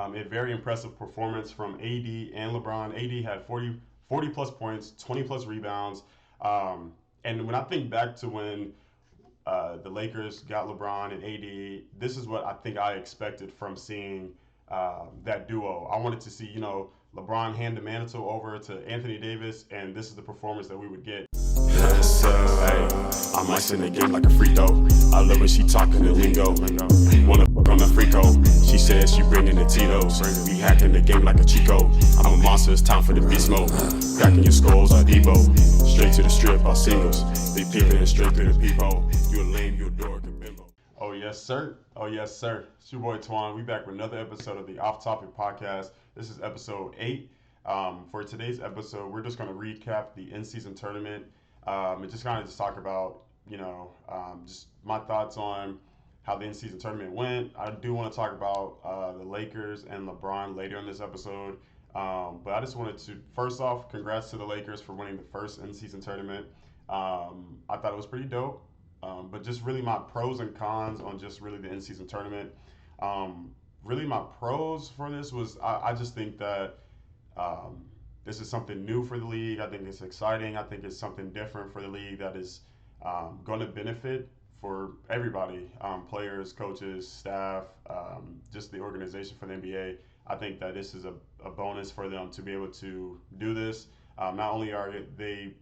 A very impressive performance from AD and LeBron. AD had 40 plus points, 20 plus rebounds. Um, and when I think back to when the Lakers got LeBron and AD, this is what I think I expected from seeing that duo. I wanted to see, LeBron hand the mantle over to Anthony Davis, and this is the performance that we would get. Yes, sir. Hey, I'm icing the game like a free throw. I love when she talking the lingo. Wanna fuck on the freako. She says she bringing the Tito's. We hacking the game like a Chico. I'm a monster, it's time for the beast mode. Cracking your skulls like Debo. Straight to the strip, our singles. They peeping straight through the peephole. You a lame, you a dork, and bimbo. Oh, yes, sir. Oh, yes, sir. It's your boy, Twan. We back with another episode of the OffTopic podcast. This is episode 8. For today's episode, we're just going to recap the in-season tournament and just kind of talk about, just my thoughts on how the in-season tournament went. I do want to talk about the Lakers and LeBron later in this episode. But I just wanted to, first off, congrats to the Lakers for winning the first in-season tournament. I thought it was pretty dope. But just really my pros and cons on just really the in-season tournament. Really my pros for this was I just think that this is something new for the league. I think it's exciting. I think it's something different for the league that is going to benefit for everybody, players, coaches, staff, just the organization for the NBA. I think that this is a bonus for them to be able to do this. Not only are they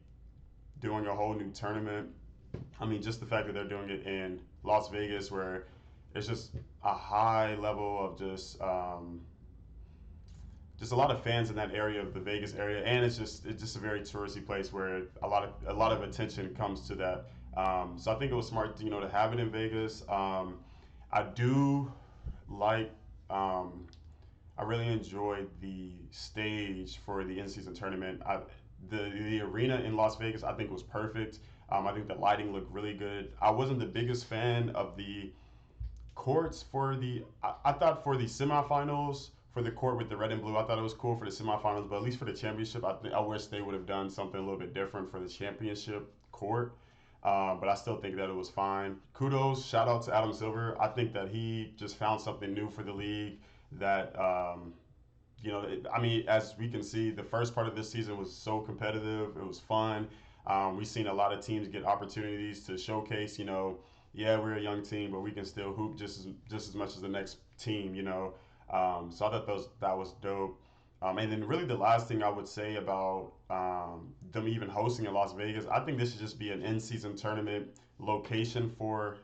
doing a whole new tournament, I mean, just the fact that they're doing it in Las Vegas, where it's just a high level of just a lot of fans in that area of the Vegas area, and it's just a very touristy place where a lot of attention comes to that. So I think it was smart, to have it in Vegas. I do like. I really enjoyed the stage for the in-season tournament. The arena in Las Vegas, I think, was perfect. I think the lighting looked really good. I wasn't the biggest fan of the courts for the. I thought for the semifinals, for the court with the red and blue, I thought it was cool for the semifinals. But at least for the championship, I wish they would have done something a little bit different for the championship court. But I still think that it was fine. Kudos, shout out to Adam Silver. I think that he just found something new for the league that. I mean, as we can see, the first part of this season was so competitive. It was fun. We've seen a lot of teams get opportunities to showcase, yeah, we're a young team, but we can still hoop just as much as the next team, So I thought that was dope. And then really the last thing I would say about them even hosting in Las Vegas, I think this should just be an in-season tournament location for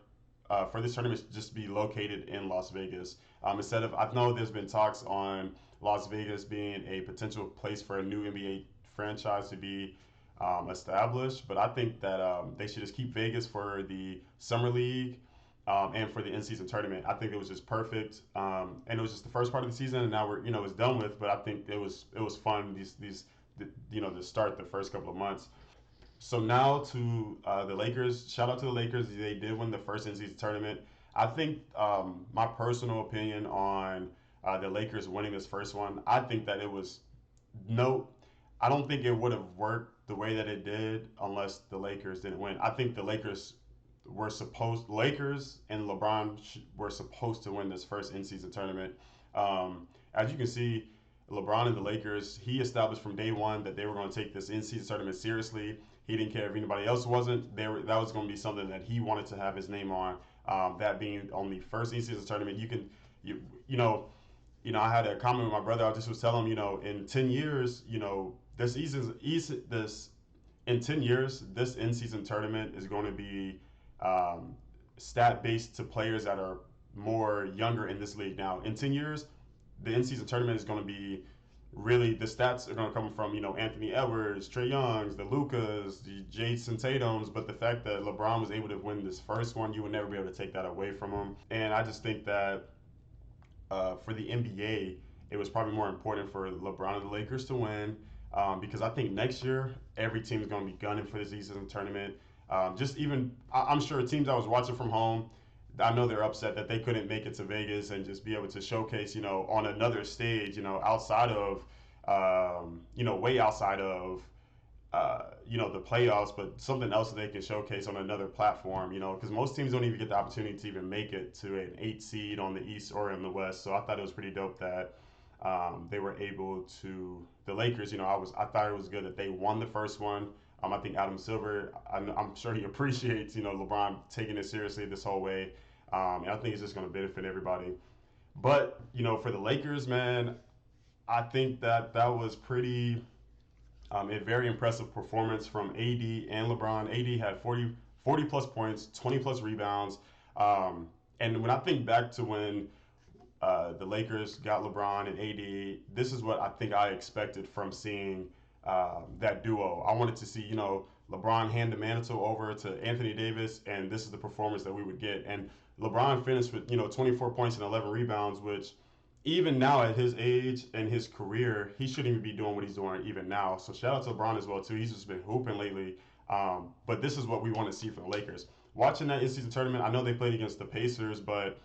this tournament should just be located in Las Vegas. Instead of, I know there's been talks on Las Vegas being a potential place for a new NBA franchise to be established, but I think that they should just keep Vegas for the summer league and for the in-season tournament. I think it was just perfect, and it was just the first part of the season, and now we're it's done with. But I think it was fun to start the first couple of months. So now to the Lakers. Shout out to the Lakers. They did win the first in-season tournament. I think my personal opinion on the Lakers winning this first one, I think that it was no. I don't think it would have worked the way that it did unless the Lakers didn't win. I think the Lakers and LeBron were supposed to win this first in-season tournament. As you can see, LeBron and the Lakers, he established from day one that they were going to take this in-season tournament seriously. He didn't care if anybody else wasn't. That was going to be something that he wanted to have his name on. That being on the first in-season tournament, I had a comment with my brother. I just was telling him, in 10 years, this in 10 years, this in-season tournament is going to be stat-based to players that are more younger in this league. Now, in 10 years, the in-season tournament is going to be really, the stats are going to come from, Anthony Edwards, Trae Youngs, the Lucas, the Jason Tatums, but the fact that LeBron was able to win this first one, you would never be able to take that away from him. And I just think that for the NBA, it was probably more important for LeBron and the Lakers to win because I think next year, every team is going to be gunning for this season tournament. I'm sure teams I was watching from home, I know they're upset that they couldn't make it to Vegas and just be able to showcase, on another stage, outside of, way outside of the playoffs, but something else that they can showcase on another platform, because most teams don't even get the opportunity to even make it to an 8 seed on the East or in the West. So I thought it was pretty dope that they were able to, the Lakers, I thought it was good that they won the first one. I think Adam Silver, I'm sure he appreciates, LeBron taking it seriously this whole way. And I think it's just going to benefit everybody. But, for the Lakers, man, I think that was a very impressive performance from AD and LeBron. AD had 40 plus points, 20 plus rebounds. And when I think back to when the Lakers got LeBron and AD, this is what I think I expected from seeing that duo. I wanted to see, LeBron hand the mantle over to Anthony Davis, and this is the performance that we would get. And LeBron finished with, 24 points and 11 rebounds, which even now at his age and his career, he shouldn't even be doing what he's doing even now. So shout out to LeBron as well too. He's just been hooping lately. But this is what we want to see from the Lakers. Watching that in-season tournament, I know they played against the Pacers, but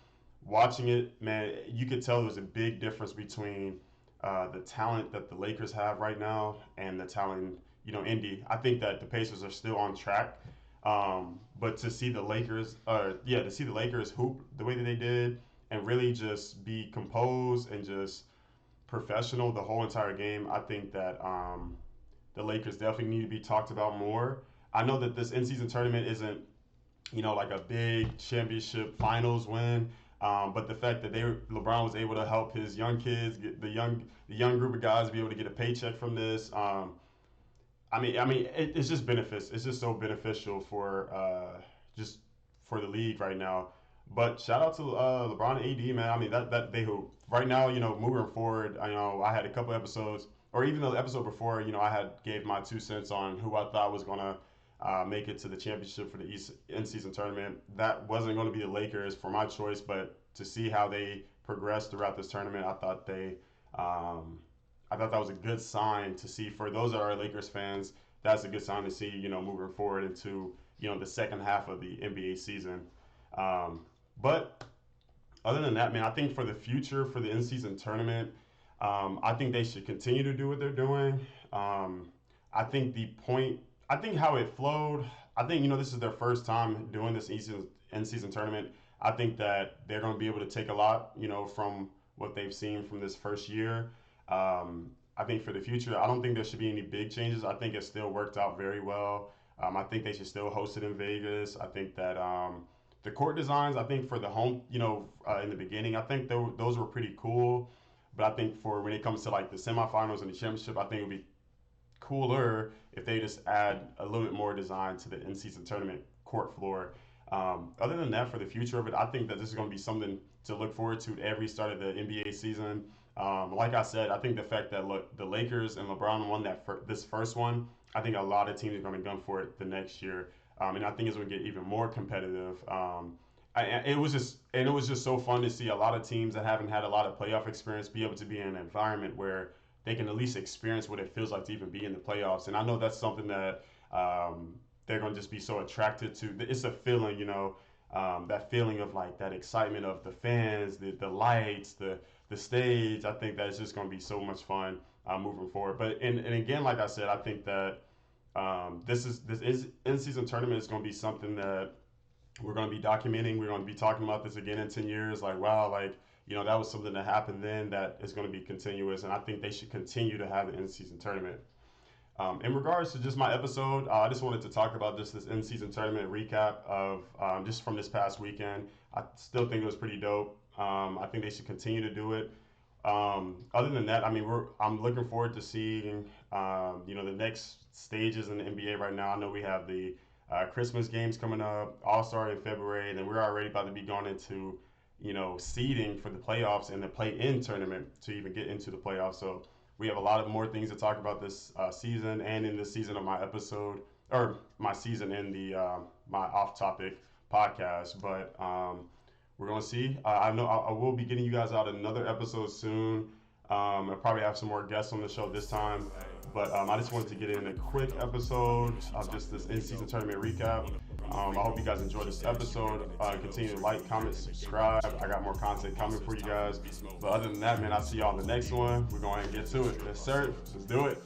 watching it, man, you could tell there was a big difference between the talent that the Lakers have right now and the talent, Indy. I think that the Pacers are still on track. But to see the Lakers, hoop the way that they did and really just be composed and just professional the whole entire game, I think that the Lakers definitely need to be talked about more. I know that this in-season tournament isn't, like a big championship finals win, but the fact that LeBron was able to help his young kids, get the young group of guys be able to get a paycheck from this. It's just benefits. It's just so beneficial for just for the league right now. But shout out to LeBron and AD, man. I mean, that they hoop right now. Moving forward, I had a couple episodes, or even the episode before, I had gave my 2 cents on who I thought was gonna make it to the championship for the East in-season tournament. That wasn't going to be the Lakers for my choice, but to see how they progressed throughout this tournament, I thought that was a good sign to see for those that are Lakers fans. That's a good sign to see, moving forward into, the second half of the NBA season. But other than that, man, I think for the future, for the in-season tournament, I think they should continue to do what they're doing. I think how it flowed, I think, this is their first time doing this in-season tournament. I think that they're going to be able to take a lot, from what they've seen from this first year. I think for the future, I don't think there should be any big changes. I think it still worked out very well. I think they should still host it in Vegas. I think that the court designs, I think for the home, in the beginning, I think those were pretty cool. But I think for when it comes to like the semifinals and the championship, I think it would be cooler if they just add a little bit more design to the in-season tournament court floor. Other than that, for the future of it, I think that this is going to be something to look forward to every start of the NBA season. Like I said, I think the fact that the Lakers and LeBron won this first one, I think a lot of teams are going to gun for it the next year, and I think it's going to get even more competitive. It was just so fun to see a lot of teams that haven't had a lot of playoff experience be able to be in an environment where they can at least experience what it feels like to even be in the playoffs. And I know that's something that they're going to just be so attracted to. It's a feeling, that feeling of like that excitement of the fans, the lights, the stage. I think that's just going to be so much fun moving forward. But and again, like I said, I think that this in-season tournament is going to be something that we're going to be documenting. We're going to be talking about this again in 10 years. Like, wow, like, that was something that happened then that is going to be continuous. And I think they should continue to have the in-season tournament. In regards to just my episode, I just wanted to talk about just this in-season tournament recap of just from this past weekend. I still think it was pretty dope. I think they should continue to do it. Other than that, I'm looking forward to seeing the next stages in the NBA right now. I know we have the Christmas games coming up, All-Star in February, and then we're already about to be going into seeding for the playoffs and the play-in tournament to even get into the playoffs. So we have a lot of more things to talk about this season and in this season of my episode, or my season in the my off-topic podcast. But we're going to see. I know I will be getting you guys out another episode soon. I'll probably have some more guests on the show this time. But I just wanted to get in a quick episode of just this in-season tournament recap. I hope you guys enjoyed this episode. Continue to like, comment, subscribe. I got more content coming for you guys. But other than that, man, I'll see y'all in the next one. We're going to get to it. Yes, sir. Let's do it.